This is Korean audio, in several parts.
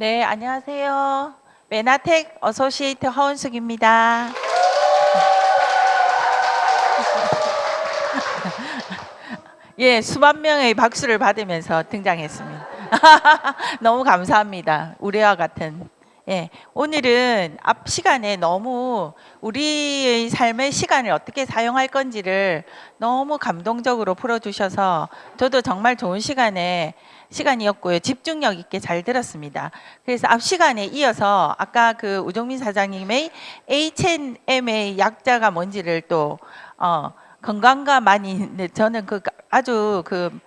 네, 안녕하세요. 메나텍 어소시에이트 허은숙입니다. 예, 수만 명의 박수를 받으면서 등장했습니다. 너무 감사합니다. 우리와 같은. 예, 오늘은 앞 시간에 너무 우리의 삶의 시간을 어떻게 사용할 건지를 너무 감동적으로 풀어주셔서 저도 정말 좋은 시간이었고요. 집중력 있게 잘 들었습니다. 그래서 앞 시간에 이어서 아까 그 우종민 사장님의 H&M의 약자가 뭔지를 또 건강과 많이 저는 아주 그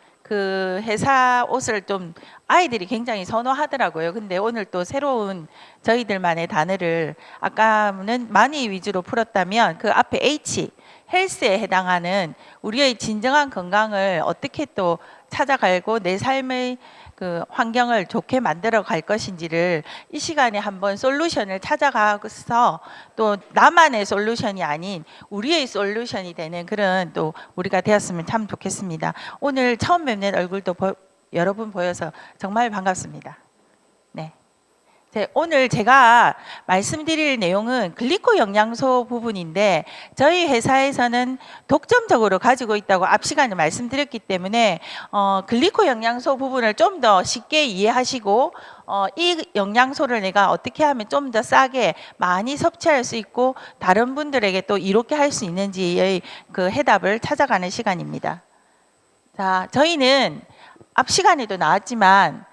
회사 옷을 좀 아이들이 굉장히 선호하더라고요. 근데 오늘 또 새로운 저희들만의 단어를 아까는 많이 위주로 풀었다면 그 앞에 H 헬스에 해당하는 우리의 진정한 건강을 어떻게 또 찾아가고 내 삶의 그 환경을 좋게 만들어 갈 것인지를 이 시간에 한번 솔루션을 찾아가서 또 나만의 솔루션이 아닌 우리의 솔루션이 되는 그런 또 우리가 되었으면 참 좋겠습니다. 오늘 처음 뵙는 얼굴도 여러분 보여서 정말 반갑습니다. 네. 오늘 제가 말씀드릴 내용은 글리코 영양소 부분인데 저희 회사에서는 독점적으로 가지고 있다고 앞 시간에 말씀드렸기 때문에 글리코 영양소 부분을 좀 더 쉽게 이해하시고 이 영양소를 내가 어떻게 하면 좀 더 싸게 많이 섭취할 수 있고 다른 분들에게 또 이롭게 할 수 있는지의 그 해답을 찾아가는 시간입니다. 자, 저희는 앞 시간에도 나왔지만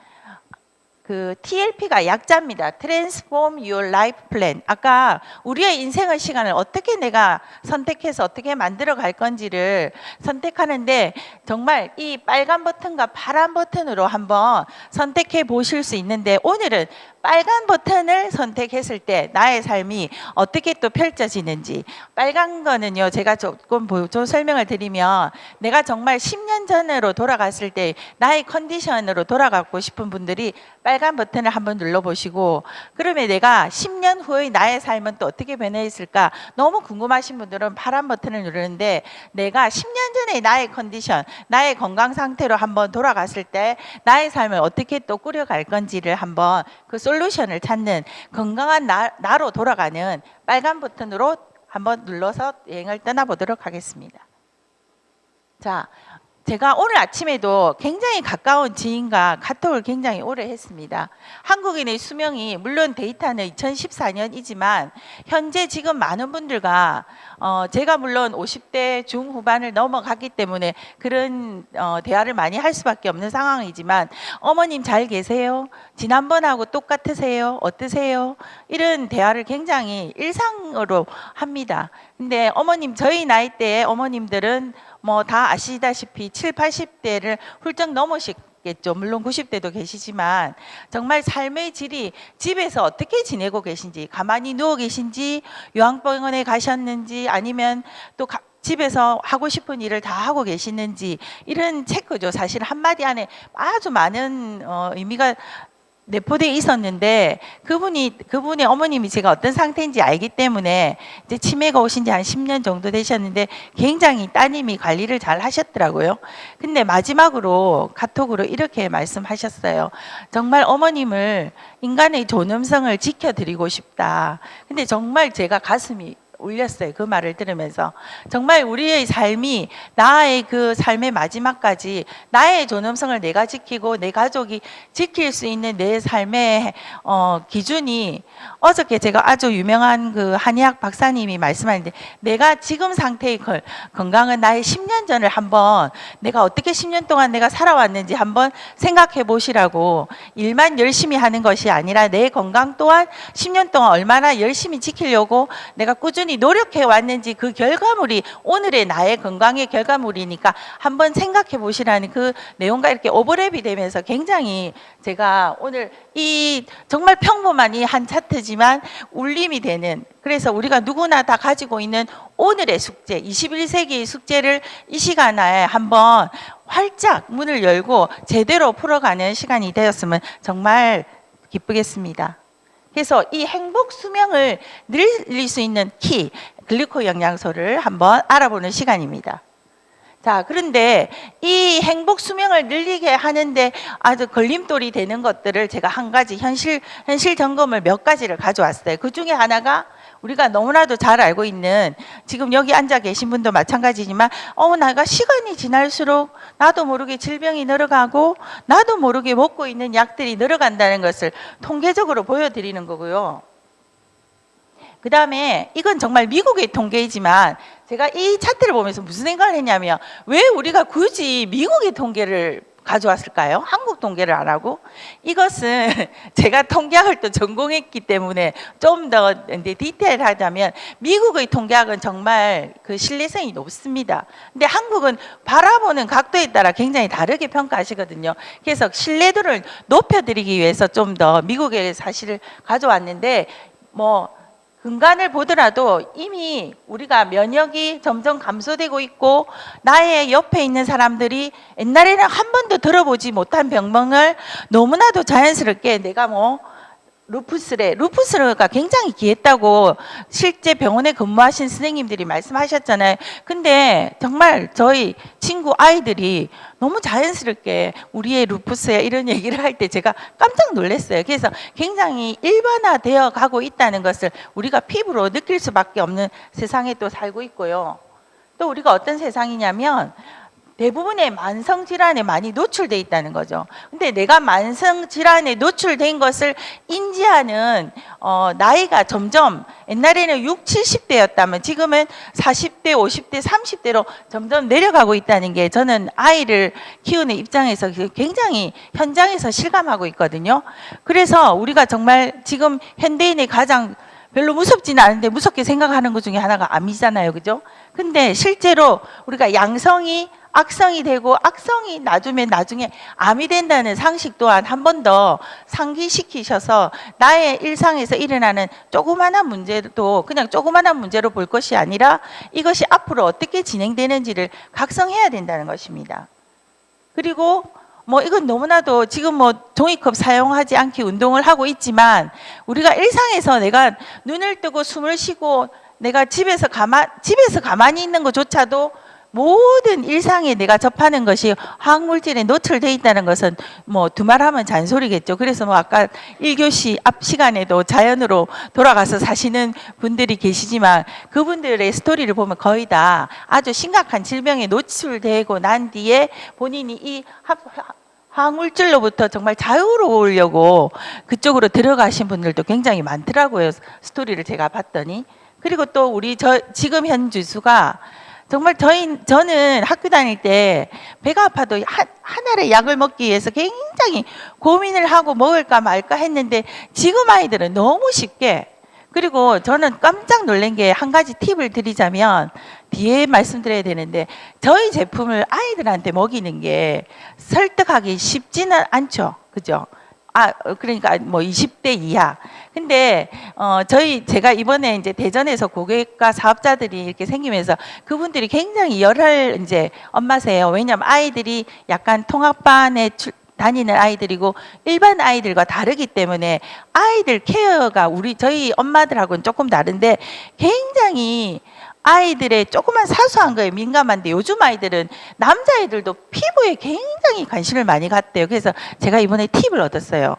그 TLP가 약자입니다. Transform Your Life Plan. 아까 우리의 인생의 시간을 어떻게 내가 선택해서 어떻게 만들어 갈 건지를 선택하는데 정말 이 빨간 버튼과 파란 버튼으로 한번 선택해 보실 수 있는데 오늘은 빨간 버튼을 선택했을 때 나의 삶이 어떻게 또 펼쳐지는지 빨간 거는요 제가 조금 설명을 드리면 내가 정말 10년 전으로 돌아갔을 때 나의 컨디션으로 돌아가고 싶은 분들이 빨간 버튼을 한번 눌러보시고 그러면 내가 10년 후의 나의 삶은 또 어떻게 변해 있을까 너무 궁금하신 분들은 파란 버튼을 누르는데 내가 10년 전에 나의 컨디션 나의 건강 상태로 한번 돌아갔을 때 나의 삶을 어떻게 또 꾸려갈 건지를 한번 그 솔루션을 찾는 건강한 나로 돌아가는 빨간 버튼으로 한번 눌러서 여행을 떠나보도록 하겠습니다. 자, 제가 오늘 아침에도 굉장히 가까운 지인과 카톡을 굉장히 오래 했습니다. 한국인의 수명이 물론 데이터는 2014년이지만 현재 지금 많은 분들과 제가 물론 50대 중후반을 넘어갔기 때문에 그런 대화를 많이 할 수밖에 없는 상황이지만 어머님 잘 계세요? 지난번하고 똑같으세요? 어떠세요? 이런 대화를 굉장히 일상으로 합니다. 근데 어머님 저희 나이대의 어머님들은 뭐 다 아시다시피 7, 80대를 훌쩍 넘으시겠죠. 물론 90대도 계시지만 정말 삶의 질이 집에서 어떻게 지내고 계신지 가만히 누워 계신지 요양병원에 가셨는지 아니면 또 집에서 하고 싶은 일을 다 하고 계시는지 이런 체크죠. 사실 한마디 안에 아주 많은 의미가 내포돼 있었는데 그분의 어머님이 제가 어떤 상태인지 알기 때문에 이제 치매가 오신 지 한 10년 정도 되셨는데 굉장히 따님이 관리를 잘 하셨더라고요. 근데 마지막으로 카톡으로 이렇게 말씀하셨어요. 정말 어머님을 인간의 존엄성을 지켜드리고 싶다. 근데 정말 제가 가슴이 울렸어요. 그 말을 들으면서 정말 우리의 삶이 나의 그 삶의 마지막까지 나의 존엄성을 내가 지키고 내 가족이 지킬 수 있는 내 삶의 기준이 어저께 제가 아주 유명한 그 한의학 박사님이 말씀하는데 내가 지금 상태의 건강은 나의 10년 전을 한번 내가 어떻게 10년 동안 내가 살아왔는지 한번 생각해 보시라고 일만 열심히 하는 것이 아니라 내 건강 또한 10년 동안 얼마나 열심히 지키려고 내가 꾸준히 노력해 왔는지 그 결과물이 오늘의 나의 건강의 결과물이니까 한번 생각해 보시라는 그 내용과 이렇게 오버랩이 되면서 굉장히 제가 오늘 이 정말 평범한 이 한 차트지만 울림이 되는 그래서 우리가 누구나 다 가지고 있는 오늘의 숙제 21세기의 숙제를 이 시간에 한번 활짝 문을 열고 제대로 풀어가는 시간이 되었으면 정말 기쁘겠습니다. 그래서 이 행복 수명을 늘릴 수 있는 키, 글리코 영양소를 한번 알아보는 시간입니다. 자, 그런데 이 행복 수명을 늘리게 하는데 아주 걸림돌이 되는 것들을 제가 한 가지 현실 점검을 몇 가지를 가져왔어요. 그 중에 하나가 우리가 너무나도 잘 알고 있는, 지금 여기 앉아 계신 분도 마찬가지지만 내가 시간이 지날수록 나도 모르게 질병이 늘어가고 나도 모르게 먹고 있는 약들이 늘어간다는 것을 통계적으로 보여드리는 거고요. 그 다음에 이건 정말 미국의 통계이지만 제가 이 차트를 보면서 무슨 생각을 했냐면, 왜 우리가 굳이 미국의 통계를 가져왔을까요? 한국 통계를 안 하고? 이것은 제가 통계학을 또 전공했기 때문에 좀 더 디테일하자면, 미국의 통계학은 정말 그 신뢰성이 높습니다. 근데 한국은 바라보는 각도에 따라 굉장히 다르게 평가하시거든요. 그래서 신뢰도를 높여드리기 위해서 좀 더 미국의 사실을 가져왔는데, 근간을 보더라도 이미 우리가 면역이 점점 감소되고 있고, 나의 옆에 있는 사람들이 옛날에는 한 번도 들어보지 못한 병명을 너무나도 자연스럽게 내가 루푸스가 굉장히 귀했다고 실제 병원에 근무하신 선생님들이 말씀하셨잖아요. 근데 정말 저희 친구 아이들이 너무 자연스럽게 우리의 루푸스야 이런 얘기를 할 때 제가 깜짝 놀랐어요. 그래서 굉장히 일반화되어 가고 있다는 것을 우리가 피부로 느낄 수밖에 없는 세상에 또 살고 있고요. 또 우리가 어떤 세상이냐면, 대부분의 만성 질환에 많이 노출돼 있다는 거죠. 근데 내가 만성 질환에 노출된 것을 인지하는 나이가 점점, 옛날에는 6, 70대였다면 지금은 40대, 50대, 30대로 점점 내려가고 있다는 게 저는 아이를 키우는 입장에서 굉장히 현장에서 실감하고 있거든요. 그래서 우리가 정말 지금 현대인의 가장 별로 무섭지는 않은데 무섭게 생각하는 것 중에 하나가 암이잖아요. 그죠? 근데 실제로 우리가 양성이 악성이 되고 악성이 놔두면 나중에 암이 된다는 상식 또한 한 번 더 상기시키셔서 나의 일상에서 일어나는 조그마한 문제도 그냥 조그마한 문제로 볼 것이 아니라 이것이 앞으로 어떻게 진행되는지를 각성해야 된다는 것입니다. 그리고 이건 너무나도 지금 종이컵 사용하지 않기 운동을 하고 있지만, 우리가 일상에서 내가 눈을 뜨고 숨을 쉬고 내가 집에서 가만히 있는 것조차도 모든 일상에 내가 접하는 것이 화학물질에 노출되어 있다는 것은 두말하면 잔소리겠죠. 그래서 아까 1교시 앞 시간에도 자연으로 돌아가서 사시는 분들이 계시지만, 그분들의 스토리를 보면 거의 다 아주 심각한 질병에 노출되고 난 뒤에 본인이 이 화학물질로부터 정말 자유로우려고 그쪽으로 들어가신 분들도 굉장히 많더라고요. 스토리를 제가 봤더니. 그리고 또 지금 현 주수가 정말 저는 학교 다닐 때 배가 아파도 하나의 약을 먹기 위해서 굉장히 고민을 하고 먹을까 말까 했는데, 지금 아이들은 너무 쉽게, 그리고 저는 깜짝 놀란 게, 한 가지 팁을 드리자면 뒤에 말씀드려야 되는데, 저희 제품을 아이들한테 먹이는 게 설득하기 쉽지는 않죠. 그죠? 그러니까 20대 이하. 근데 제가 이번에 이제 대전에서 고객과 사업자들이 이렇게 생기면서 그분들이 굉장히 열혈 이제 엄마세요. 왜냐하면 아이들이 약간 통합반에 다니는 아이들이고 일반 아이들과 다르기 때문에 아이들 케어가 저희 엄마들하고는 조금 다른데, 굉장히 아이들의 조그만 사소한 거에 민감한데, 요즘 아이들은 남자애들도 피부에 굉장히 관심을 많이 갖대요. 그래서 제가 이번에 팁을 얻었어요.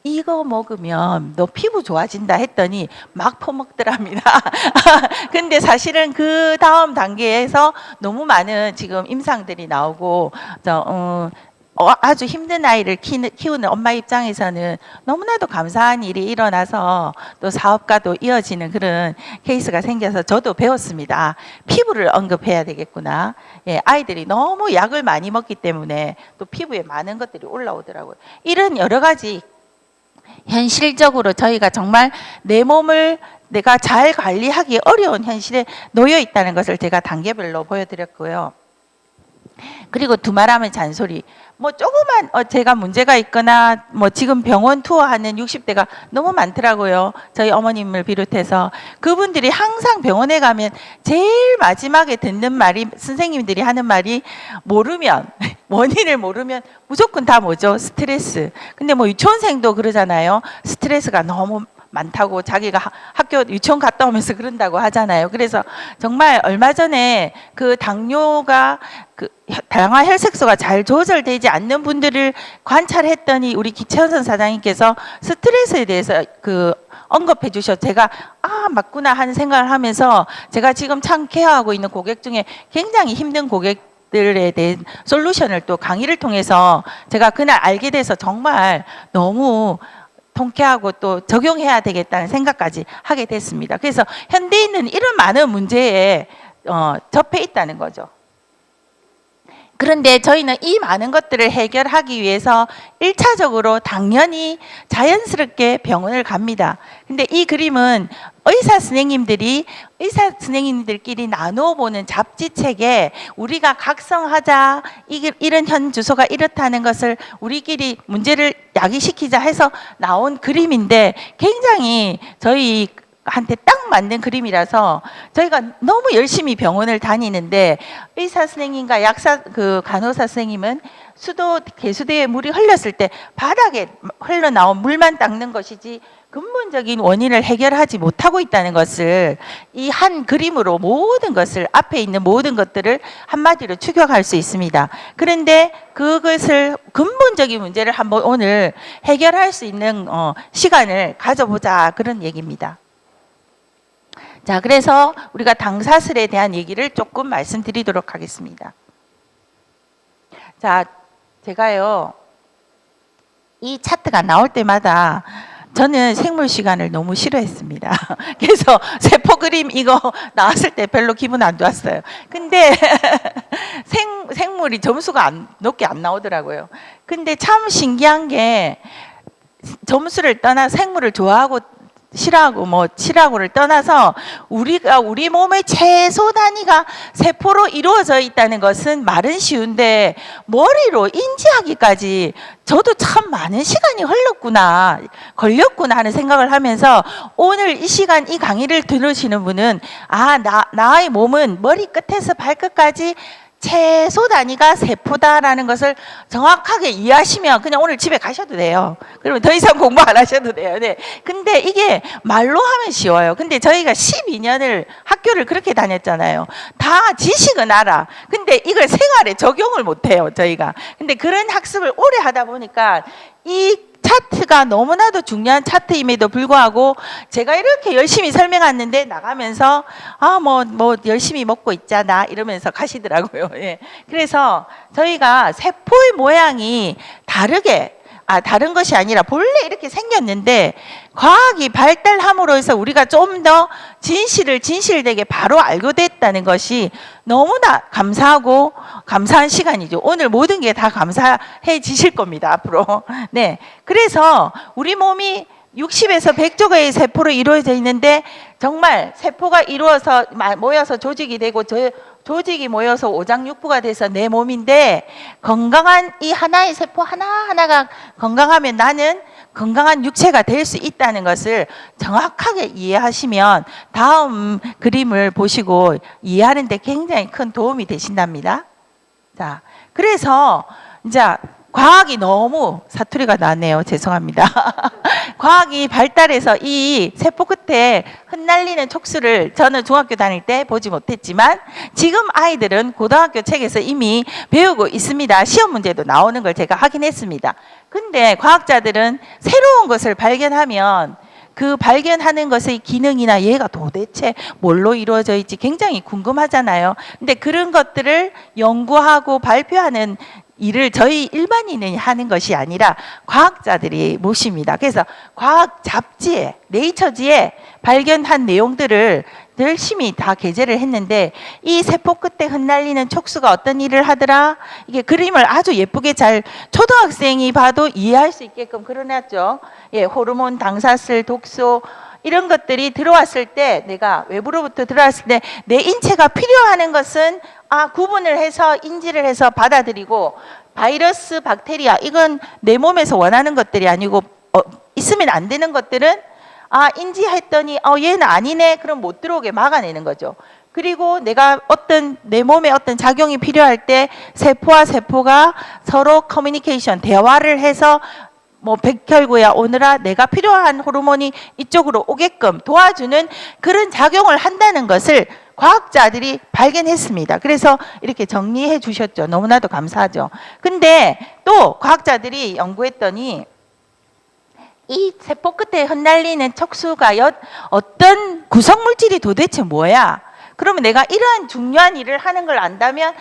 이거 먹으면 너 피부 좋아진다 했더니 막 퍼먹더랍니다. 근데 사실은 그 다음 단계에서 너무 많은 지금 임상들이 나오고, 아주 힘든 아이를 키우는 엄마 입장에서는 너무나도 감사한 일이 일어나서 또 사업가도 이어지는 그런 케이스가 생겨서 저도 배웠습니다. 피부를 언급해야 되겠구나. 예, 아이들이 너무 약을 많이 먹기 때문에 또 피부에 많은 것들이 올라오더라고요. 이런 여러 가지 현실적으로 저희가 정말 내 몸을 내가 잘 관리하기 어려운 현실에 놓여 있다는 것을 제가 단계별로 보여드렸고요. 그리고 두말하면 잔소리. 조그만 제가 문제가 있거나 지금 병원 투어하는 60대가 너무 많더라고요. 저희 어머님을 비롯해서 그분들이 항상 병원에 가면 제일 마지막에 듣는 말이, 선생님들이 하는 말이, 원인을 모르면 무조건 다 뭐죠? 스트레스. 근데 유치원생도 그러잖아요. 스트레스가 너무 많다고 자기가 학교 유치원 갔다 오면서 그런다고 하잖아요. 그래서 정말 얼마 전에 그 당뇨가 그 다양한 혈색소가 잘 조절되지 않는 분들을 관찰했더니 우리 기채연선 사장님께서 스트레스에 대해서 그 언급해 주셔서 제가 맞구나 하는 생각을 하면서 제가 지금 참 케어하고 있는 고객 중에 굉장히 힘든 고객들에 대한 솔루션을 또 강의를 통해서 제가 그날 알게 돼서 정말 너무 통쾌하고 또 적용해야 되겠다는 생각까지 하게 됐습니다. 그래서 현대인은 이런 많은 문제에 접해 있다는 거죠. 그런데 저희는 이 많은 것들을 해결하기 위해서 1차적으로 당연히 자연스럽게 병원을 갑니다. 근데 이 그림은 의사 선생님들끼리 나누어 보는 잡지책에 우리가 각성하자, 이런 현 주소가 이렇다는 것을 우리끼리 문제를 야기시키자 해서 나온 그림인데 굉장히 저희 한테 딱 맞는 그림이라서 저희가 너무 열심히 병원을 다니는데 의사 선생님과 간호사 선생님은 개수대에 물이 흘렀을 때 바닥에 흘러나온 물만 닦는 것이지 근본적인 원인을 해결하지 못하고 있다는 것을 이 한 그림으로 모든 것을 앞에 있는 모든 것들을 한마디로 추격할 수 있습니다. 그런데 그것을 근본적인 문제를 한번 오늘 해결할 수 있는 시간을 가져보자, 그런 얘기입니다. 자, 그래서 우리가 당사슬에 대한 얘기를 조금 말씀드리도록 하겠습니다. 자, 제가요, 이 차트가 나올 때마다 저는 생물 시간을 너무 싫어했습니다. 그래서 세포 그림 이거 나왔을 때 별로 기분 안 좋았어요. 근데 생물이 점수가 높게 안 나오더라고요. 근데 참 신기한 게 점수를 떠나 생물을 좋아하고 싫어하고를 떠나서 우리 몸의 최소 단위가 세포로 이루어져 있다는 것은 말은 쉬운데 머리로 인지하기까지 저도 참 많은 시간이 걸렸구나 하는 생각을 하면서 오늘 이 시간 이 강의를 들으시는 분은 나의 몸은 머리 끝에서 발끝까지 최소 단위가 세포다라는 것을 정확하게 이해하시면 그냥 오늘 집에 가셔도 돼요. 그러면 더 이상 공부 안 하셔도 돼요. 네. 근데 이게 말로 하면 쉬워요. 근데 저희가 12년을 학교를 그렇게 다녔잖아요. 다 지식은 알아. 근데 이걸 생활에 적용을 못 해요, 저희가. 근데 그런 학습을 오래 하다 보니까 이 차트가 너무나도 중요한 차트임에도 불구하고 제가 이렇게 열심히 설명했는데 나가면서 열심히 먹고 있잖아 이러면서 가시더라고요. 예. 그래서 저희가 세포의 모양이 다른 것이 아니라 본래 이렇게 생겼는데 과학이 발달함으로 해서 우리가 좀 더 진실되게 바로 알게 됐다는 것이 너무나 감사한 시간이죠. 오늘 모든 게 다 감사해지실 겁니다, 앞으로. 네. 그래서 우리 몸이 60에서 100조개의 세포로 이루어져 있는데 정말 세포가 모여서 조직이 되고 조직이 모여서 오장육부가 돼서 내 몸인데 건강한 이 하나의 세포 하나하나가 건강하면 나는 건강한 육체가 될 수 있다는 것을 정확하게 이해하시면 다음 그림을 보시고 이해하는 데 굉장히 큰 도움이 되신답니다. 자, 그래서 이제 과학이 너무 사투리가 나네요. 죄송합니다. 과학이 발달해서 이 세포 끝에 흩날리는 촉수를 저는 중학교 다닐 때 보지 못했지만 지금 아이들은 고등학교 책에서 이미 배우고 있습니다. 시험 문제도 나오는 걸 제가 확인했습니다. 근데 과학자들은 새로운 것을 발견하면 그 발견하는 것의 기능이나 얘가 도대체 뭘로 이루어져 있지 굉장히 궁금하잖아요. 근데 그런 것들을 연구하고 발표하는 일을 저희 일반인이 하는 것이 아니라 과학자들이 모십니다. 그래서 과학 잡지에, 네이처지에 발견한 내용들을 열심히 다 게재를 했는데 이 세포 끝에 흩날리는 촉수가 어떤 일을 하더라? 이게 그림을 아주 예쁘게 잘 초등학생이 봐도 이해할 수 있게끔 그려놨죠. 예, 호르몬, 당사슬, 독소 이런 것들이 들어왔을 때 내가 외부로부터 들어왔을 때 내 인체가 필요하는 것은 구분을 해서 인지를 해서 받아들이고 바이러스, 박테리아 이건 내 몸에서 원하는 것들이 아니고 있으면 안 되는 것들은 인지했더니 얘는 아니네 그럼 못 들어오게 막아내는 거죠. 그리고 내가 내 몸에 어떤 작용이 필요할 때 세포와 세포가 서로 커뮤니케이션, 대화를 해서 뭐 백혈구야 오느라 내가 필요한 호르몬이 이쪽으로 오게끔 도와주는 그런 작용을 한다는 것을 과학자들이 발견했습니다. 그래서 이렇게 정리해 주셨죠. 너무나도 감사하죠. 근데 또 과학자들이 연구했더니 이 세포 끝에 흩날리는 척수가 어떤 구성물질이 도대체 뭐야? 그러면 내가 이러한 중요한 일을 하는 걸 안다면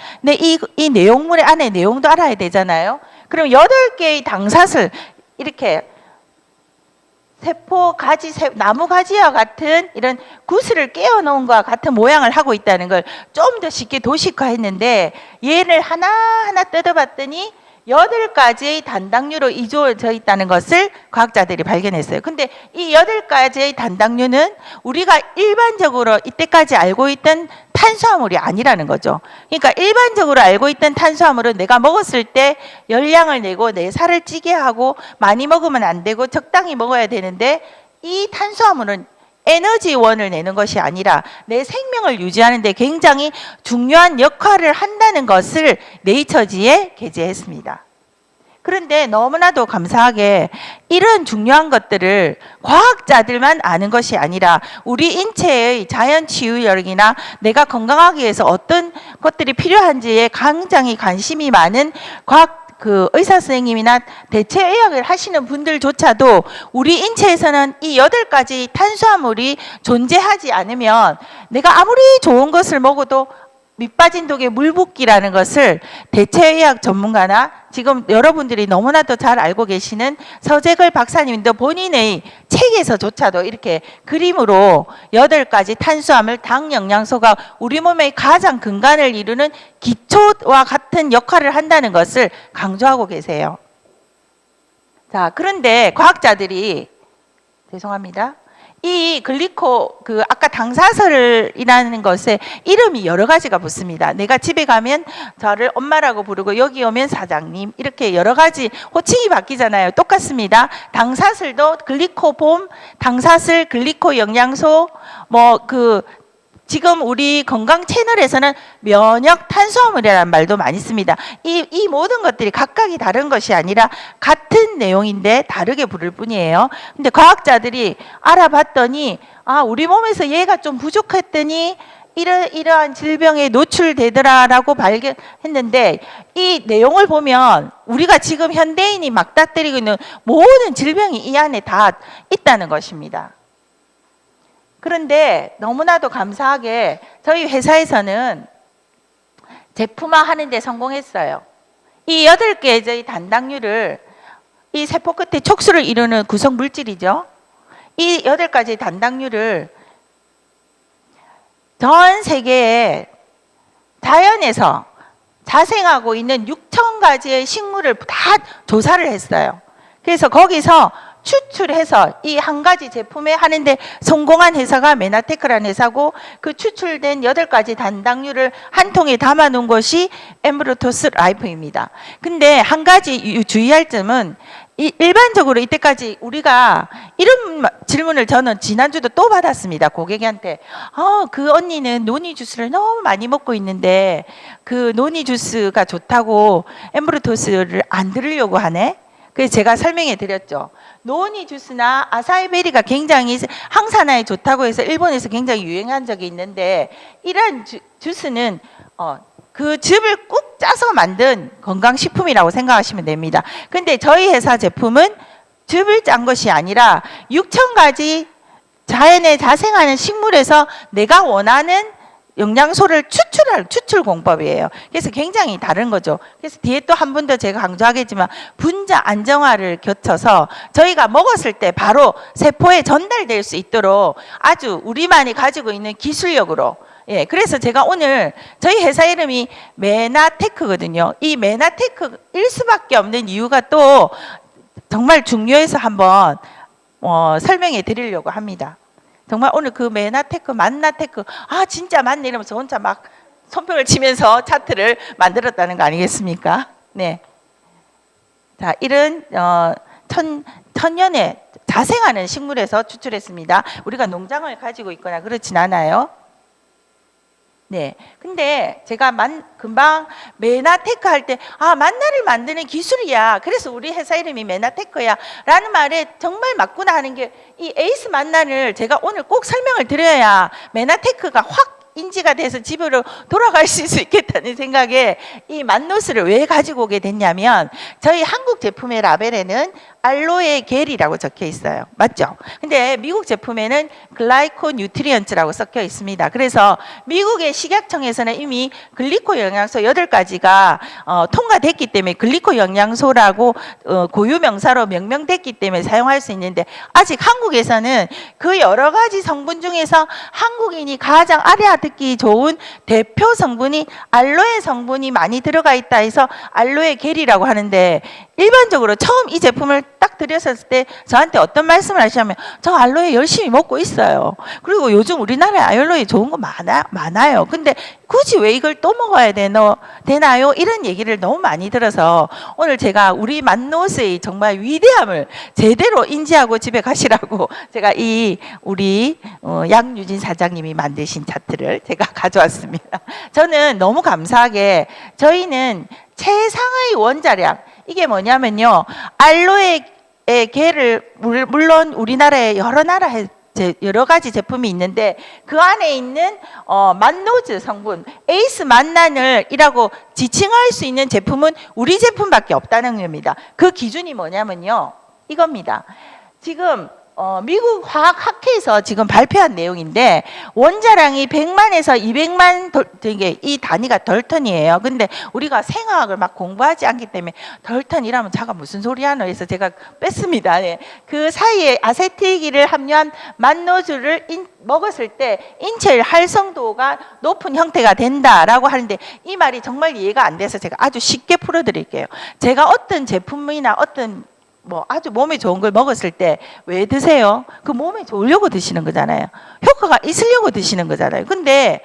이 내용물의 안에 내용도 알아야 되잖아요. 그럼 8개의 당사슬 이렇게 세포 가지, 나무 가지와 같은 이런 구슬을 깨어 놓은 것과 같은 모양을 하고 있다는 걸 좀 더 쉽게 도식화했는데 얘를 하나하나 뜯어봤더니 8가지의 단당류로 이루어져 있다는 것을 과학자들이 발견했어요. 근데 이 8가지의 단당류는 우리가 일반적으로 이때까지 알고 있던 탄수화물이 아니라는 거죠. 그러니까 일반적으로 알고 있던 탄수화물은 내가 먹었을 때 열량을 내고 내 살을 찌게 하고 많이 먹으면 안 되고 적당히 먹어야 되는데 이 탄수화물은 에너지원을 내는 것이 아니라 내 생명을 유지하는 데 굉장히 중요한 역할을 한다는 것을 네이처지에 게재했습니다. 그런데 너무나도 감사하게 이런 중요한 것들을 과학자들만 아는 것이 아니라 우리 인체의 자연 치유력이나 내가 건강하기 위해서 어떤 것들이 필요한지에 굉장히 관심이 많은 의사 선생님이나 대체의학을 하시는 분들조차도 우리 인체에서는 이 8가지 탄수화물이 존재하지 않으면 내가 아무리 좋은 것을 먹어도 밑빠진 독에 물 붓기라는 것을 대체의학 전문가나 지금 여러분들이 너무나도 잘 알고 계시는 서재걸 박사님도 본인의 책에서조차도 이렇게 그림으로 8가지 탄수화물, 당, 영양소가 우리 몸의 가장 근간을 이루는 기초와 같은 역할을 한다는 것을 강조하고 계세요. 자, 그런데 과학자들이 죄송합니다. 이 아까 당사슬이라는 것에 이름이 여러 가지가 붙습니다. 내가 집에 가면 저를 엄마라고 부르고 여기 오면 사장님 이렇게 여러 가지 호칭이 바뀌잖아요. 똑같습니다. 당사슬도 글리코폼, 당사슬, 글리코 영양소, 지금 우리 건강 채널에서는 면역 탄수화물이라는 말도 많이 씁니다. 이 모든 것들이 각각이 다른 것이 아니라 같은 내용인데 다르게 부를 뿐이에요. 근데 과학자들이 알아봤더니 우리 몸에서 얘가 좀 부족했더니 이러한 질병에 노출되더라라고 발견했는데 이 내용을 보면 우리가 지금 현대인이 맞닥뜨리고 있는 모든 질병이 이 안에 다 있다는 것입니다. 그런데 너무나도 감사하게 저희 회사에서는 제품화 하는 데 성공했어요. 이 8개의 단당류를 이 세포 끝에 촉수를 이루는 구성 물질이죠. 이 8가지 단당류를 전 세계에 자연에서 자생하고 있는 6,000가지의 식물을 다 조사를 했어요. 그래서 거기서 추출해서 이 한 가지 제품에 하는데 성공한 회사가 메나테크라는 회사고 그 추출된 8가지 단당류를 한 통에 담아 놓은 것이 엠브로토스 라이프입니다. 근데 한 가지 주의할 점은 일반적으로 이때까지 우리가 이런 질문을 저는 지난주도 또 받았습니다. 고객한테 그 언니는 노니 주스를 너무 많이 먹고 있는데 그 노니 주스가 좋다고 엠브로토스를 안 들으려고 하네. 그래서 제가 설명해 드렸죠. 노니 주스나 아사이베리가 굉장히 항산화에 좋다고 해서 일본에서 굉장히 유행한 적이 있는데 이런 주스는 그 즙을 꾹 짜서 만든 건강식품이라고 생각하시면 됩니다. 근데 저희 회사 제품은 즙을 짠 것이 아니라 6,000가지 자연에 자생하는 식물에서 내가 원하는 영양소를 추출할 추출 공법이에요. 그래서 굉장히 다른 거죠. 그래서 뒤에 또 한 번 더 제가 강조하겠지만 분자 안정화를 거쳐서 저희가 먹었을 때 바로 세포에 전달될 수 있도록 아주 우리만이 가지고 있는 기술력으로 그래서 제가 오늘 저희 회사 이름이 메나테크거든요. 이 메나테크일 수밖에 없는 이유가 또 정말 중요해서 한번 설명해 드리려고 합니다. 정말 오늘 그 메나테크, 만나테크 진짜 맞네 이러면서 혼자 막 손뼉을 치면서 차트를 만들었다는 거 아니겠습니까? 네. 자, 이런 천년에 자생하는 식물에서 추출했습니다. 우리가 농장을 가지고 있거나 그렇진 않아요. 네. 근데 제가 금방 메나테크 할 때, 만나를 만드는 기술이야. 그래서 우리 회사 이름이 메나테크야. 라는 말에 정말 맞구나 하는 게 이 에이스 만나를 제가 오늘 꼭 설명을 드려야 메나테크가 확 인지가 돼서 집으로 돌아가실 수 있겠다는 생각에 이 만노스를 왜 가지고 오게 됐냐면 저희 한국 제품의 라벨에는 알로에 겔이라고 적혀 있어요. 맞죠? 근데 미국 제품에는 글라이코 뉴트리언츠라고 섞여 있습니다. 그래서 미국의 식약청에서는 이미 글리코 영양소 8가지가 통과됐기 때문에 글리코 영양소라고 고유 명사로 명명됐기 때문에 사용할 수 있는데 아직 한국에서는 그 여러 가지 성분 중에서 한국인이 가장 알아듣기 좋은 대표 성분이 알로에 성분이 많이 들어가 있다 해서 알로에 겔이라고 하는데 일반적으로 처음 이 제품을 딱 드렸을 때 저한테 어떤 말씀을 하시냐면 저 알로에 열심히 먹고 있어요. 그리고 요즘 우리나라에 알로에 좋은 거 많아요. 근데 굳이 왜 이걸 또 먹어야 되나요? 이런 얘기를 너무 많이 들어서 오늘 제가 우리 만노스의 정말 위대함을 제대로 인지하고 집에 가시라고 제가 우리 양유진 사장님이 만드신 차트를 제가 가져왔습니다. 저는 너무 감사하게 저희는 최상의 원자량 이게 뭐냐면요. 알로에 겔을 물론 우리나라에 여러 가지 제품이 있는데 그 안에 있는 만노즈 성분, 에이스 만나늘이라고 지칭할 수 있는 제품은 우리 제품밖에 없다는 겁니다. 그 기준이 뭐냐면요. 이겁니다. 지금 미국 화학학회에서 지금 발표한 내용인데 원자량이 100만에서 200만 이 단위가 덜턴이에요. 근데 우리가 생화학을 막 공부하지 않기 때문에 덜턴이라면 자가 무슨 소리 하노 해서 제가 뺐습니다. 네. 그 사이에 아세틸기를 함유한 만노즈를 먹었을 때 인체의 활성도가 높은 형태가 된다라고 하는데 이 말이 정말 이해가 안 돼서 제가 아주 쉽게 풀어드릴게요. 제가 어떤 제품이나 어떤 아주 몸에 좋은 걸 먹었을 때 왜 드세요? 그 몸에 좋으려고 드시는 거잖아요. 효과가 있으려고 드시는 거잖아요. 근데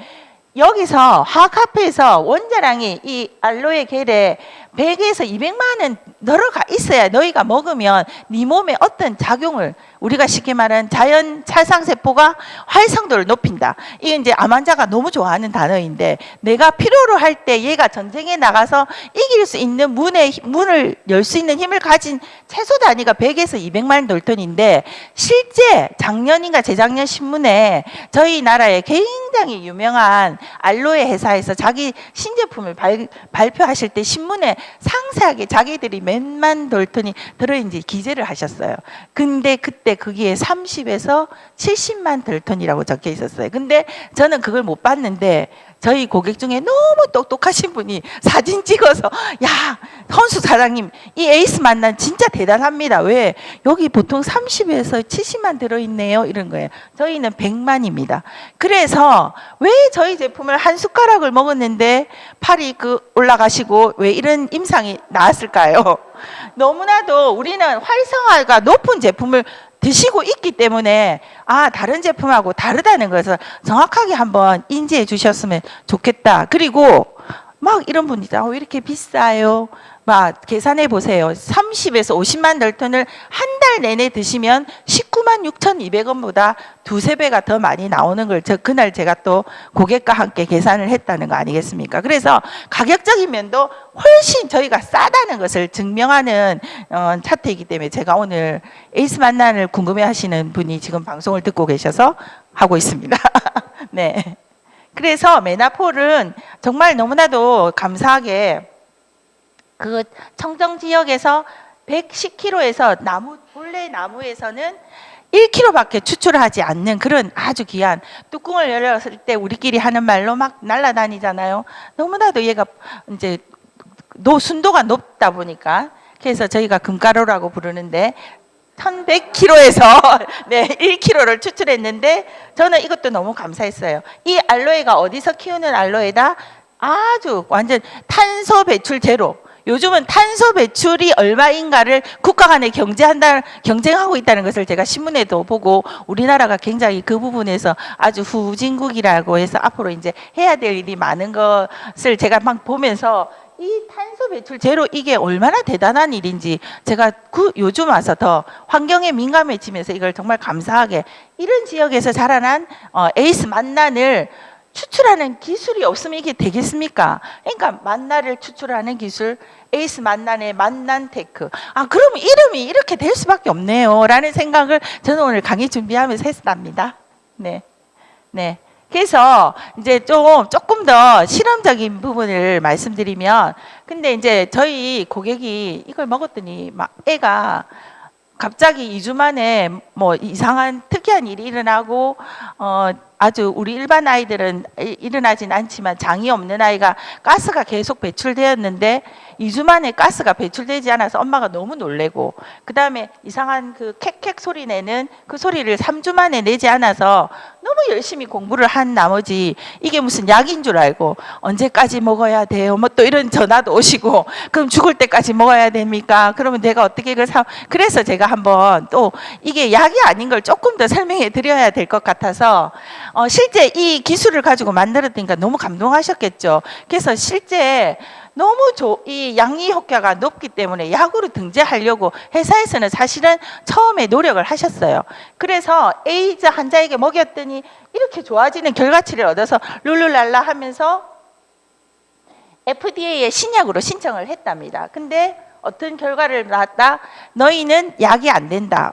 여기서 화학학회에서 원자량이 이 알로에 겔에 100에서 200만은 들어가 있어야 너희가 먹으면 네 몸에 어떤 작용을 우리가 쉽게 말하는 자연 찰상세포가 활성도를 높인다. 이게 이제 암 환자가 너무 좋아하는 단어인데 내가 필요로 할 때 얘가 전쟁에 나가서 이길 수 있는 문을 열 수 있는 힘을 가진 최소 단위가 100에서 200만 널턴인데 실제 작년인가 재작년 신문에 저희 나라의 굉장히 유명한 알로에 회사에서 자기 신제품을 발표하실 때 신문에 상세하게 자기들이 몇만 덜턴이 들어있는지 기재를 하셨어요. 근데 그때 거기에 30에서 70만 덜턴이라고 적혀 있었어요. 근데 저는 그걸 못 봤는데 저희 고객 중에 너무 똑똑하신 분이 사진 찍어서 야 헌수 사장님 이 에이스 만난 진짜 대단합니다. 왜 여기 보통 30에서 70만 들어있네요 이런 거예요. 저희는 100만입니다. 그래서 왜 저희 제품을 한 숟가락을 먹었는데 팔이 올라가시고 왜 이런 임상이 나왔을까요? 너무나도 우리는 활성화가 높은 제품을 드시고 있기 때문에 다른 제품하고 다르다는 것을 정확하게 한번 인지해 주셨으면 좋겠다. 그리고 막 이런 분이죠. 왜 이렇게 비싸요? 막 계산해 보세요. 30에서 50만 덜턴을 한 달 내내 드시면 19만 6,200원보다 두세 배가 더 많이 나오는 걸 그날 제가 또 고객과 함께 계산을 했다는 거 아니겠습니까? 그래서 가격적인 면도 훨씬 저희가 싸다는 것을 증명하는 차트이기 때문에 제가 오늘 에이스 만난을 궁금해 하시는 분이 지금 방송을 듣고 계셔서 하고 있습니다. 네. 그래서 메나폴은 정말 너무나도 감사하게 그 청정 지역에서 110kg에서 본래 나무에서는 1kg밖에 추출을 하지 않는 그런 아주 귀한 뚜껑을 열었을 때 우리끼리 하는 말로 막 날아다니잖아요. 너무나도 얘가 이제 순도가 높다 보니까 그래서 저희가 금가루라고 부르는데 1100kg에서 네, 1kg를 추출했는데 저는 이것도 너무 감사했어요. 이 알로에가 어디서 키우는 알로에다 아주 완전 탄소 배출 제로. 요즘은 탄소 배출이 얼마인가를 국가 간에 경쟁하고 있다는 것을 제가 신문에도 보고 우리나라가 굉장히 그 부분에서 아주 후진국이라고 해서 앞으로 이제 해야 될 일이 많은 것을 제가 막 보면서 이 탄소 배출 제로 이게 얼마나 대단한 일인지 제가 요즘 와서 더 환경에 민감해지면서 이걸 정말 감사하게 이런 지역에서 자라난 에이스 만난을 추출하는 기술이 없으면 이게 되겠습니까? 그러니까 만나를 추출하는 기술, 에이스 만난의 만난테크. 아, 그럼 이름이 이렇게 될 수밖에 없네요. 라는 생각을 저는 오늘 강의 준비하면서 했답니다. 네. 네. 그래서 이제 조금 더 실험적인 부분을 말씀드리면, 근데 이제 저희 고객이 이걸 먹었더니 막 애가 갑자기 2주 만에 뭐 이상한 특이한 일이 일어나고, 아주 우리 일반 아이들은 일어나진 않지만 장이 없는 아이가 가스가 계속 배출되었는데 2주 만에 가스가 배출되지 않아서 엄마가 너무 놀래고, 그 다음에 이상한 그 캑캑 소리 내는 그 소리를 3주 만에 내지 않아서 너무 열심히 공부를 한 나머지 이게 무슨 약인 줄 알고 언제까지 먹어야 돼요? 뭐 또 이런 전화도 오시고, 그럼 죽을 때까지 먹어야 됩니까? 그러면 내가 어떻게 이걸 그래서 제가 한번 또 이게 약이 아닌 걸 조금 더 설명해 드려야 될 것 같아서 실제 이 기술을 가지고 만들었으니까 너무 감동하셨겠죠. 그래서 실제 너무 이 양리 효과가 높기 때문에 약으로 등재하려고 회사에서는 사실은 처음에 노력을 하셨어요. 그래서 에이즈 환자에게 먹였더니 이렇게 좋아지는 결과치를 얻어서 룰루랄라 하면서 FDA에 신약으로 신청을 했답니다. 근데 어떤 결과를 낳았다? 너희는 약이 안 된다.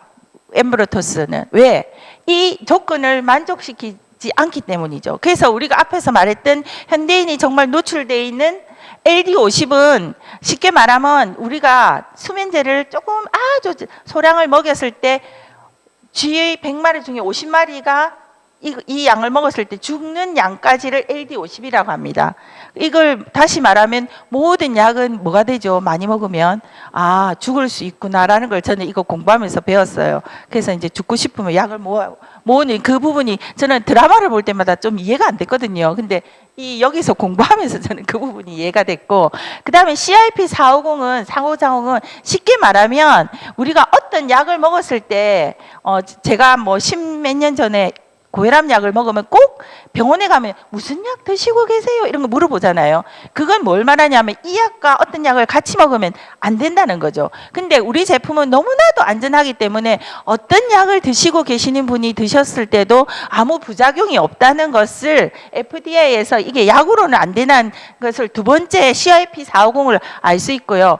엠브로토스는. 왜? 이 조건을 만족시키지 않기 때문이죠. 그래서 우리가 앞에서 말했던 현대인이 정말 노출되어 있는 LD50은 쉽게 말하면 우리가 수면제를 조금 아주 소량을 먹였을 때 쥐의 100마리 중에 50마리가 이 양을 먹었을 때 죽는 양까지를 LD50이라고 합니다. 이걸 다시 말하면 모든 약은 뭐가 되죠? 많이 먹으면 죽을 수 있구나라는 걸 저는 이거 공부하면서 배웠어요. 그래서 이제 죽고 싶으면 약을 모으는 그 부분이 저는 드라마를 볼 때마다 좀 이해가 안 됐거든요. 근데 여기서 공부하면서 저는 그 부분이 이해가 됐고, 그 다음에 CIP450은 상호작용은 쉽게 말하면 우리가 어떤 약을 먹었을 때 제가 뭐 10몇 년 전에 고혈압 약을 먹으면 꼭 병원에 가면 무슨 약 드시고 계세요? 이런 거 물어보잖아요. 그건 뭘 말하냐면 이 약과 어떤 약을 같이 먹으면 안 된다는 거죠. 근데 우리 제품은 너무나도 안전하기 때문에 어떤 약을 드시고 계시는 분이 드셨을 때도 아무 부작용이 없다는 것을 FDA에서 이게 약으로는 안 되는 것을 두 번째 CIP450을 알 수 있고요.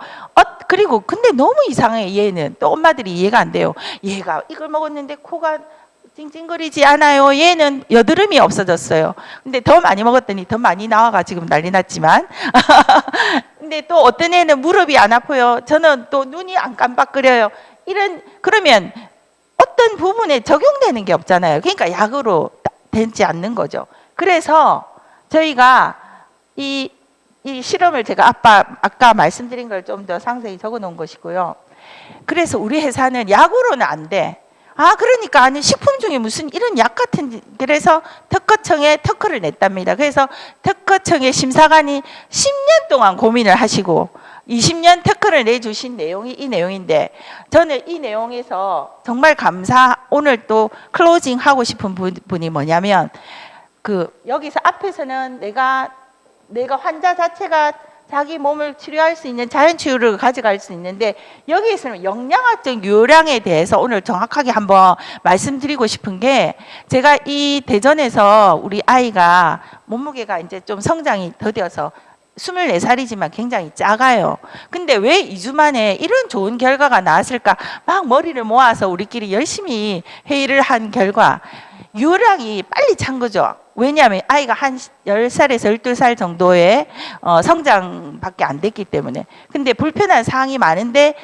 그리고 근데 너무 이상해. 얘는 또 엄마들이 이해가 안 돼요. 얘가 이걸 먹었는데 코가 찡찡거리지 않아요. 얘는 여드름이 없어졌어요. 근데 더 많이 먹었더니 더 많이 나와가 지금 난리 났지만 근데 또 어떤 애는 무릎이 안 아파요. 저는 또 눈이 안 깜빡거려요. 그러면 어떤 부분에 적용되는 게 없잖아요. 그러니까 약으로 되지 않는 거죠. 그래서 저희가 이 실험을 제가 아까 말씀드린 걸 좀 더 상세히 적어 놓은 것이고요. 그래서 우리 회사는 약으로는 안 돼. 그러니까 아니 식품 중에 무슨 이런 약 같은, 그래서 특허청에 특허를 냈답니다. 그래서 특허청의 심사관이 10년 동안 고민을 하시고 20년 특허를 내주신 내용이 이 내용인데, 저는 이 내용에서 정말 오늘 또 클로징 하고 싶은 분이 뭐냐면, 여기서 앞에서는 내가 환자 자체가 자기 몸을 치료할 수 있는 자연치유를 가져갈 수 있는데, 여기에서는 영양학적 요량에 대해서 오늘 정확하게 한번 말씀드리고 싶은 게, 제가 이 대전에서 우리 아이가 몸무게가 이제 좀 성장이 더뎌서 24살이지만 굉장히 작아요. 근데 왜 2주 만에 이런 좋은 결과가 나왔을까? 막 머리를 모아서 우리끼리 열심히 회의를 한 결과 요량이 빨리 찬 거죠. 왜냐하면 아이가 한 10살에서 12살 정도의 성장밖에 안 됐기 때문에. 근데 불편한 사항이 많은데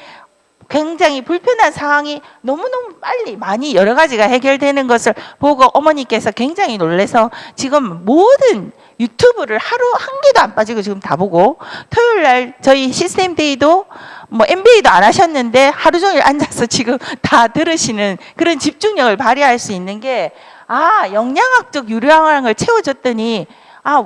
굉장히 불편한 상황이 너무너무 빨리 많이 여러 가지가 해결되는 것을 보고 어머니께서 굉장히 놀라서 지금 모든 유튜브를 하루 한 개도 안 빠지고 지금 다 보고, 토요일 날 저희 시스템 데이도 뭐 MBA도 안 하셨는데 하루 종일 앉아서 지금 다 들으시는 그런 집중력을 발휘할 수 있는 게, 영양학적 유량을 채워줬더니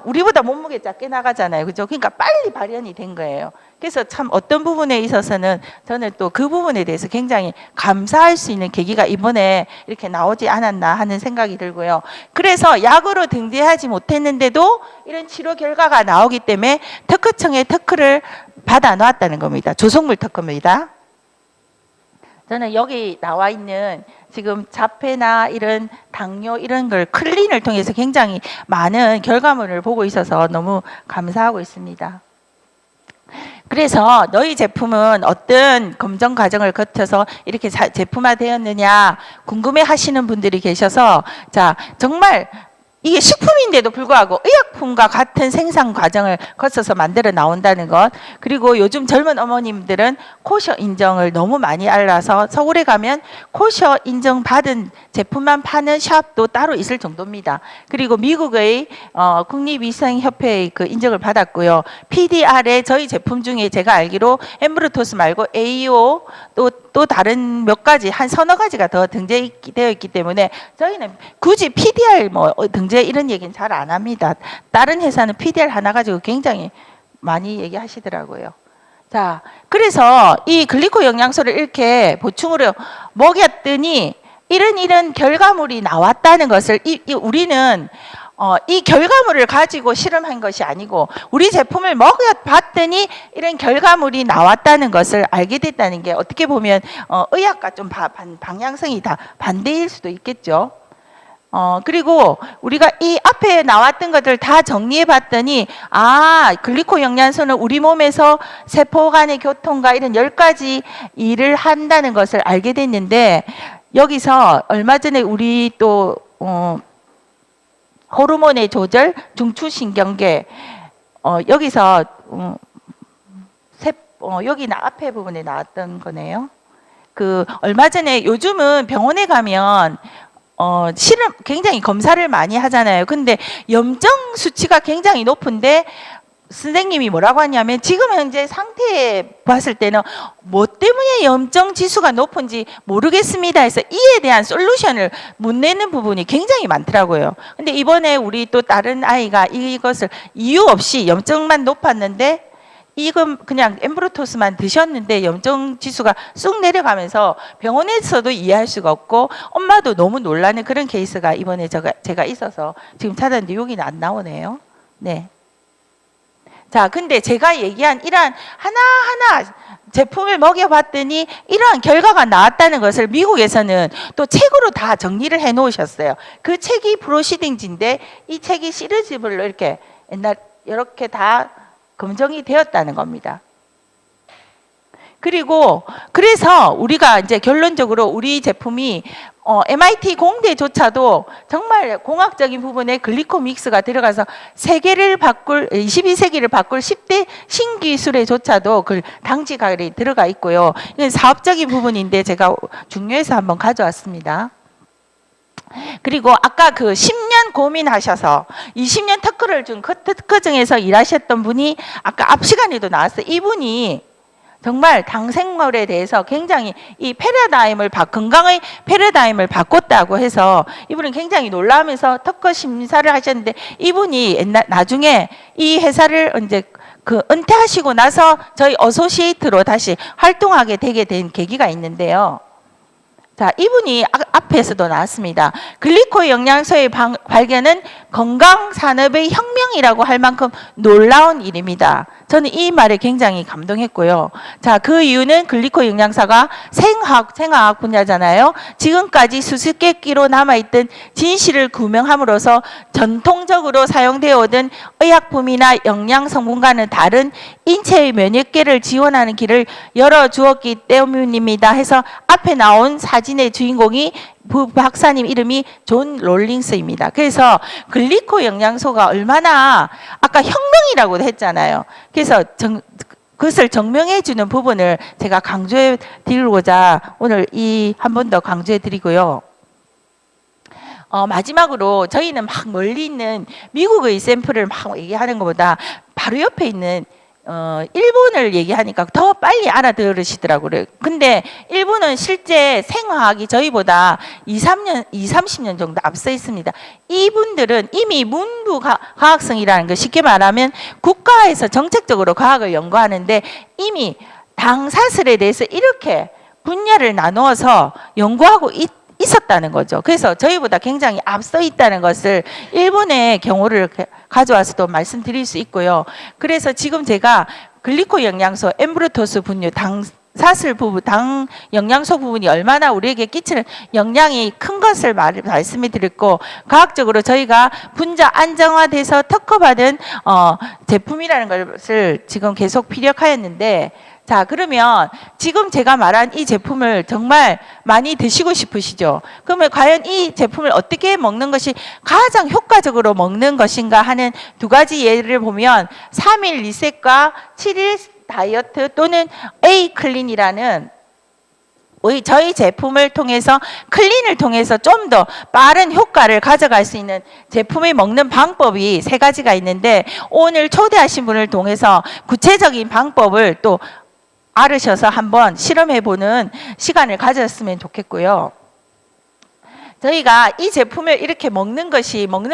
우리보다 몸무게 작게 나가잖아요. 그죠? 그러니까 빨리 발현이 된 거예요. 그래서 참 어떤 부분에 있어서는 저는 또 그 부분에 대해서 굉장히 감사할 수 있는 계기가 이번에 이렇게 나오지 않았나 하는 생각이 들고요. 그래서 약으로 등재하지 못했는데도 이런 치료 결과가 나오기 때문에 특허청의 특허를 받아 놓았다는 겁니다. 조성물 특허입니다. 저는 여기 나와 있는 지금 자폐나 이런 당뇨 이런 걸 클린을 통해서 굉장히 많은 결과물을 보고 있어서 너무 감사하고 있습니다. 그래서 너희 제품은 어떤 검정 과정을 거쳐서 이렇게 제품화되었느냐 궁금해 하시는 분들이 계셔서, 자, 정말 이게 식품인데도 불구하고 의약품과 같은 생산 과정을 거쳐서 만들어 나온다는 것, 그리고 요즘 젊은 어머님들은 코셔 인정을 너무 많이 알아서 서울에 가면 코셔 인정 받은 제품만 파는 샵도 따로 있을 정도입니다. 그리고 미국의 국립위생협회의 그 인정을 받았고요. PDR에 저희 제품 중에 제가 알기로 엠브루토스 말고 AO 또 다른 몇 가지 한 서너 가지가 더 등재되어 있기 때문에 저희는 굳이 PDR 뭐 등재 이런 얘기는 잘 안 합니다. 다른 회사는 PDR 하나 가지고 굉장히 많이 얘기하시더라고요. 자, 그래서 이 글리코 영양소를 이렇게 보충으로 먹였더니 이런 결과물이 나왔다는 것을 우리는 이 결과물을 가지고 실험한 것이 아니고 우리 제품을 먹여봤더니 이런 결과물이 나왔다는 것을 알게 됐다는 게 어떻게 보면 의학과 좀 방향성이 다 반대일 수도 있겠죠. 그리고 우리가 이 앞에 나왔던 것들 다 정리해 봤더니, 글리코 영양소는 우리 몸에서 세포 간의 교통과 이런 10가지 일을 한다는 것을 알게 됐는데, 여기서 얼마 전에 우리 또 호르몬의 조절, 중추신경계, 여기서 여기 앞에 부분에 나왔던 거네요. 그 얼마 전에 요즘은 병원에 가면 실험 굉장히 검사를 많이 하잖아요. 근데 염증 수치가 굉장히 높은데 선생님이 뭐라고 하냐면 지금 현재 상태에 봤을 때는 뭐 때문에 염증 지수가 높은지 모르겠습니다 해서 이에 대한 솔루션을 못 내는 부분이 굉장히 많더라고요. 근데 이번에 우리 또 다른 아이가 이것을 이유 없이 염증만 높았는데 이건 그냥 엠브루토스만 드셨는데 염증 지수가 쑥 내려가면서 병원에서도 이해할 수가 없고 엄마도 너무 놀라는 그런 케이스가 이번에 제가 있어서 지금 찾았는데 여기는 안 나오네요. 네. 자, 근데 제가 얘기한 이러한 하나하나 제품을 먹여봤더니 이러한 결과가 나왔다는 것을 미국에서는 또 책으로 다 정리를 해 놓으셨어요. 그 책이 프로시딩지인데 이 책이 시리즈별로 이렇게 이렇게 다 검증이 되었다는 겁니다. 그리고 그래서 우리가 이제 결론적으로 우리 제품이 MIT 공대조차도 정말 공학적인 부분에 글리코 믹스가 들어가서 세계를 바꿀 22세기를 바꿀 10대 신기술에조차도 그 당직이 들어가 있고요. 이건 사업적인 부분인데 제가 중요해서 한번 가져왔습니다. 그리고 아까 그 10년 고민하셔서 20년 특허를 준 특허증에서 일하셨던 분이 아까 앞 시간에도 나왔어요. 이분이 정말 당생물에 대해서 굉장히 이 패러다임을 건강의 패러다임을 바꿨다고 해서 이분은 굉장히 놀라면서 특허 심사를 하셨는데 이분이 나중에 이 회사를 이제 은퇴하시고 나서 저희 어소시에이트로 다시 활동하게 되게 된 계기가 있는데요. 자, 이분이 앞에서도 나왔습니다. 글리코 영양소의 발견은 건강 산업의 혁명이라고 할 만큼 놀라운 일입니다. 저는 이 말에 굉장히 감동했고요. 자, 그 이유는 글리코 영양소가 생화학 분야잖아요. 지금까지 수수께끼로 남아있던 진실을 규명함으로써 전통적으로 사용되어 오던 의약품이나 영양 성분과는 다른 인체의 면역계를 지원하는 길을 열어주었기 때문입니다. 해서 앞에 나온 사진의 주인공이 박사님 이름이 존 롤링스입니다. 그래서 글리코 영양소가 얼마나 아까 혁명이라고 했잖아요. 그래서 그것을 증명해 주는 부분을 제가 강조해 드리고자 오늘 한 번 더 강조해 드리고요. 마지막으로 저희는 막 멀리 있는 미국의 샘플을 막 얘기하는 것보다 바로 옆에 있는 일본을 얘기하니까 더 빨리 알아들으시더라고요. 근데 일본은 실제 생화학이 저희보다 30년 정도 앞서 있습니다. 이분들은 이미 문부 과학성이라는 거 쉽게 말하면 국가에서 정책적으로 과학을 연구하는데 이미 당사슬에 대해서 이렇게 분야를 나누어서 연구하고 있었다는 거죠. 그래서 저희보다 굉장히 앞서 있다는 것을 일본의 경우를 가져와서도 말씀드릴 수 있고요. 그래서 지금 제가 글리코 영양소 엠브루토스 분유 사슬 부분, 당 영양소 부분이 얼마나 우리에게 끼치는 영향이 큰 것을 말씀을 드렸고, 과학적으로 저희가 분자 안정화돼서 특허받은 제품이라는 것을 지금 계속 피력하였는데, 자, 그러면 지금 제가 말한 이 제품을 정말 많이 드시고 싶으시죠? 그러면 과연 이 제품을 어떻게 먹는 것이 가장 효과적으로 먹는 것인가 하는 두 가지 예를 보면 3일 리셋과 7일 다이어트 또는 A 클린이라는 저희 제품을 통해서 클린을 통해서 좀 더 빠른 효과를 가져갈 수 있는 제품을 먹는 방법이 세 가지가 있는데, 오늘 초대하신 분을 통해서 구체적인 방법을 또 알으셔서 한번 실험해보는 시간을 가졌으면 좋겠고요. 저희가 이 제품을 이렇게 먹는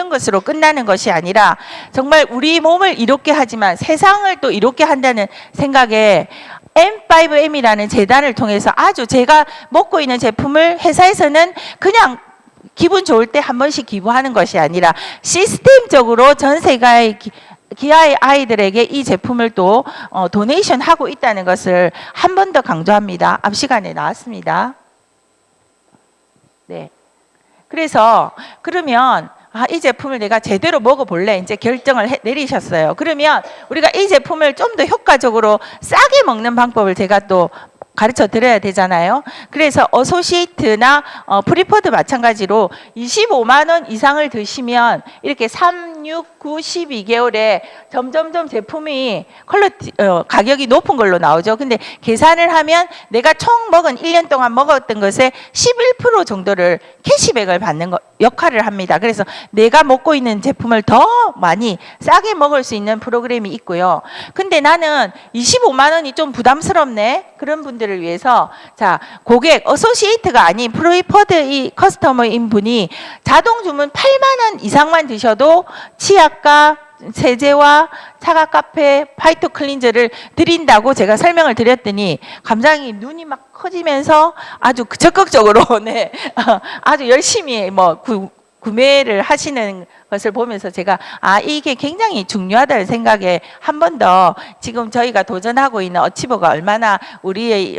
것으로 끝나는 것이 아니라 정말 우리 몸을 이롭게 하지만 세상을 또 이롭게 한다는 생각에 M5M이라는 재단을 통해서 아주 제가 먹고 있는 제품을 회사에서는 그냥 기분 좋을 때 한 번씩 기부하는 것이 아니라 시스템적으로 전 세계의 기아의 아이들에게 이 제품을 또 도네이션 하고 있다는 것을 한 번 더 강조합니다. 앞 시간에 나왔습니다. 네. 그래서 그러면 이 제품을 내가 제대로 먹어볼래 이제 결정을 내리셨어요. 그러면 우리가 이 제품을 좀 더 효과적으로 싸게 먹는 방법을 제가 또 가르쳐 드려야 되잖아요. 그래서 어소시에이트나 프리퍼드 마찬가지로 25만 원 이상을 드시면 이렇게 3, 6, 9, 12개월에 점점점 제품이 가격이 높은 걸로 나오죠. 근데 계산을 하면 내가 총 먹은 1년 동안 먹었던 것에 11% 정도를 캐시백을 받는 역할을 합니다. 그래서 내가 먹고 있는 제품을 더 많이 싸게 먹을 수 있는 프로그램이 있고요. 근데 나는 25만 원이 좀 부담스럽네. 그런 분들을 위해서 자, 고객 어소시에이트가 아닌 프리퍼드 이 커스터머인 분이 자동 주문 8만 원 이상만 드셔도 치약과 세제와 사과 카페, 파이토 클린저를 드린다고 제가 설명을 드렸더니 감장님 눈이 막 커지면서 아주 적극적으로 네, 아주 열심히 구매를 하시는 것을 보면서 제가 이게 굉장히 중요하다는 생각에 한 번 더 지금 저희가 도전하고 있는 어치버가 얼마나 우리의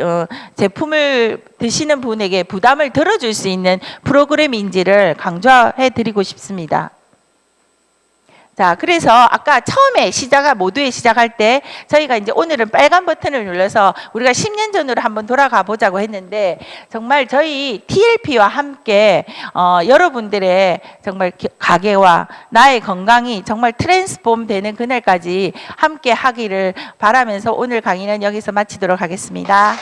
제품을 드시는 분에게 부담을 덜어줄 수 있는 프로그램인지를 강조해 드리고 싶습니다. 자, 그래서 아까 처음에 모두에 시작할 때 저희가 이제 오늘은 빨간 버튼을 눌러서 우리가 10년 전으로 한번 돌아가 보자고 했는데, 정말 저희 TLP와 함께 여러분들의 정말 가게와 나의 건강이 정말 트랜스폼 되는 그날까지 함께 하기를 바라면서 오늘 강의는 여기서 마치도록 하겠습니다.